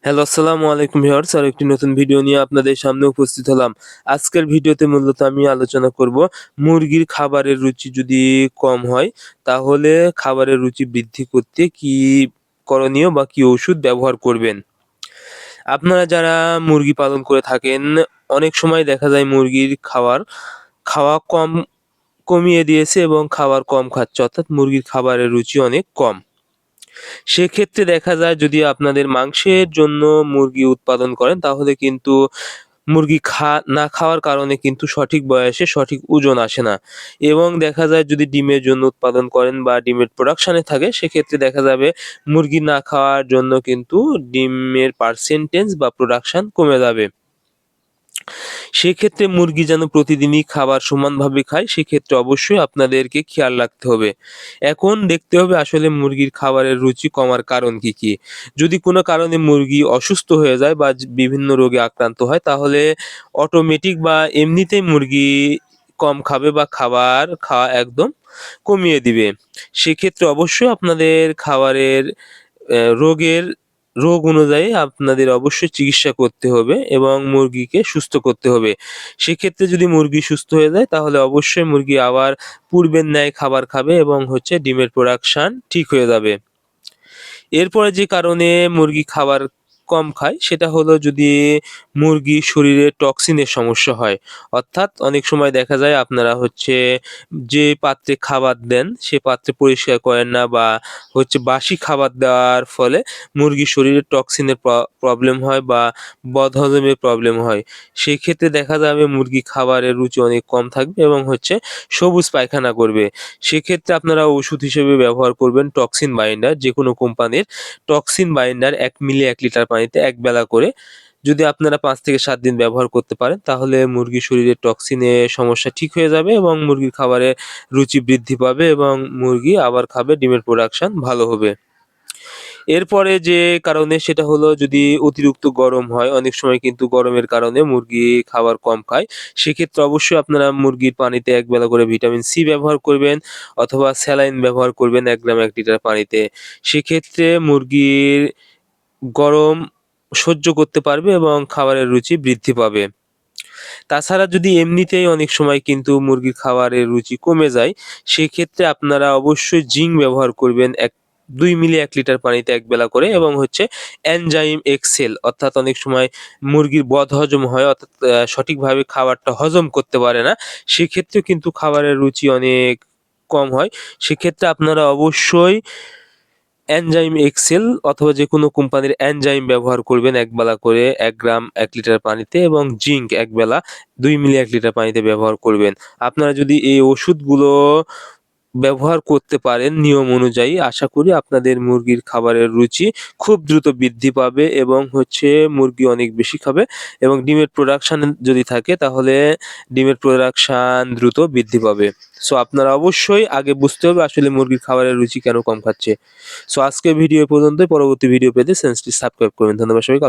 Hello, আসসালামু আলাইকুম viewers. আরেকটি নতুন ভিডিও নিয়ে আপনাদের সামনে উপস্থিত হলাম। আজকের ভিডিওতে মূলত আমি আলোচনা করব মুরগির খাবারের রুচি যদি কম হয়, তাহলে খাবারের রুচি বৃদ্ধি করতে কি করণীয় বা কি ওষুধ ব্যবহার করবেন? আপনারা যারা মুরগি পালন করে থাকেন, অনেক সময় দেখা যায় মুরগির খাওয়া কমিয়ে দিয়েছে এবং খাবার কম খাচ্ছে। অর্থাৎ মুরগির খাবারের রুচি অনেক কম। সেক্ষেত্রে দেখা যায় যদি আপনাদের মাংসের জন্য মুরগি উৎপাদন করেন তাহলে কিন্তু মুরগি না খাওয়ার কারণে কিন্তু সঠিক বয়সে সঠিক ওজন আসে না। এবং দেখা যায় যদি ডিমের জন্য উৎপাদন করেন বা ডিমের প্রোডাকশনে থাকে সেক্ষেত্রে দেখা যাবে মুরগি না খাওয়ার জন্য কিন্তু ডিমের পার্সেন্টেজ বা প্রোডাকশন কমে যাবে। সেক্ষেত্রে মুরগি যেন প্রতিদিনই খাবার সমানভাবে খায় সেক্ষেত্রে অবশ্যই আপনাদেরকে খেয়াল রাখতে হবে। এখন দেখতে হবে আসলে মুরগির খাবারের রুচি কমার কারণ কি? যদি কোনো কারণে মুরগি অসুস্থ হয়ে যায় বা বিভিন্ন রোগে আক্রান্ত হয় তাহলে অটোমেটিক বা এমনিতেই মুরগি কম খাবে বা খাবার খাওয়া একদম কমিয়ে দিবে। সেক্ষেত্রে অবশ্যই আপনাদের খাবারের রোগের রোগ অনুযায়ী আপনাদের অবশ্যই চিকিৎসা করতে হবে এবং মুরগিকে সুস্থ করতে হবে। সেক্ষেত্রে যদি মুরগি সুস্থ হয়ে যায় তাহলে অবশ্যই মুরগি আবার পূর্বের ন্যায় খাবার খাবে এবং ডিমের প্রোডাকশন ঠিক হয়ে যাবে। এরপরে যে কারণে মুরগি খাবার কম খায় সেটা হলো যদি মুরগির শরীরে টক্সিনের সমস্যা হয়। অর্থাৎ অনেক সময় দেখা যায় আপনারা যে পাত্রে খাবার দেন সে পাত্রে পরিষ্কার করেন না বা বাসি খাবার দেওয়ার ফলে মুরগির শরীরে টক্সিনের প্রবলেম হয় বা বদহজমের প্রবলেম হয়। সেক্ষেত্রে দেখা যাবে মুরগি খাবারের রুচি অনেক কম থাকবে এবং সবুজ পায়খানা করবে। সেক্ষেত্রে আপনারা ওষুধ হিসেবে ব্যবহার করবেন টক্সিন বাইন্ডার যেকোনো কোম্পানির টক্সিন বাইন্ডার ১ মিলি ১ লিটার পানিতে ১ বেলা করে যদি আপনারা ৫ থেকে ৭ দিন ব্যবহার করতে পারেন তাহলে মুরগির শরীরে টক্সিনের সমস্যা ঠিক হয়ে যাবে এবং মুরগির খাবারে রুচি বৃদ্ধি পাবে এবং মুরগি আবার খাবে, ডিমের প্রোডাকশন ভালো হবে। এরপরে যে কারণে সেটা হলো যদি অতিরিক্ত গরম হয়, অনেক সময় কিন্তু গরমের কারণে মুরগি খাবার কম খায়। সেক্ষেত্রে অবশ্যই আপনারা মুরগির পানিতে ১ বেলা করে ভিটামিন সি ব্যবহার করবেন অথবা স্যালাইন ব্যবহার করবেন ১ গ্রাম ১ লিটার পানিতে। সেক্ষেত্রে মুরগির গরম সহ্য করতে পারবে এবং খাবারের রুচি বৃদ্ধি পাবে। তাছাড়া যদি এমনিতেই অনেক সময় কিন্তু মুরগির খাবারের রুচি কমে যায়, সেক্ষেত্রে আপনারা অবশ্যই জিঙ্ক ব্যবহার করবেন ২ মিলি ১ লিটার পানিতে ১ বেলা করে এবং এনজাইম এক্সেল অর্থাৎ অনেক সময় মুরগির বদহজম হয় অর্থাৎ সঠিকভাবে খাবারটা হজম করতে পারে না। সেক্ষেত্রেও কিন্তু খাবারের রুচি অনেক কম হয়। সেক্ষেত্রে আপনারা অবশ্যই এনজাইম এক্সেল অথবা যেকোনো কোম্পানির এনজাইম ব্যবহার করবেন ১ বেলা করে ১ গ্রাম ১ লিটার পানিতে এবং জিঙ্ক ১ বেলা ২ মিলি ১ লিটার পানিতে ব্যবহার করবেন। আপনারা যদি এই ওষুধগুলো ব্যবহার করতে পারেন নিয়ম অনুযায়ী আশা করি আপনাদের মুরগির খাবারের রুচি খুব দ্রুত বৃদ্ধি পাবে এবং মুরগি অনেক বেশি খাবে এবং ডিমের প্রোডাকশন যদি থাকে তাহলে ডিমের প্রোডাকশন দ্রুত বৃদ্ধি পাবে। সো আপনারা অবশ্যই আগে বুঝতে হবে আসলে মুরগির খাবারের রুচি কেন কম খাচ্ছে। সো আজকের ভিডিও এ পর্যন্তই। পরবর্তী ভিডিও পেতে চ্যানেলটি সাবস্ক্রাইব করবেন। ধন্যবাদ সবাইকে।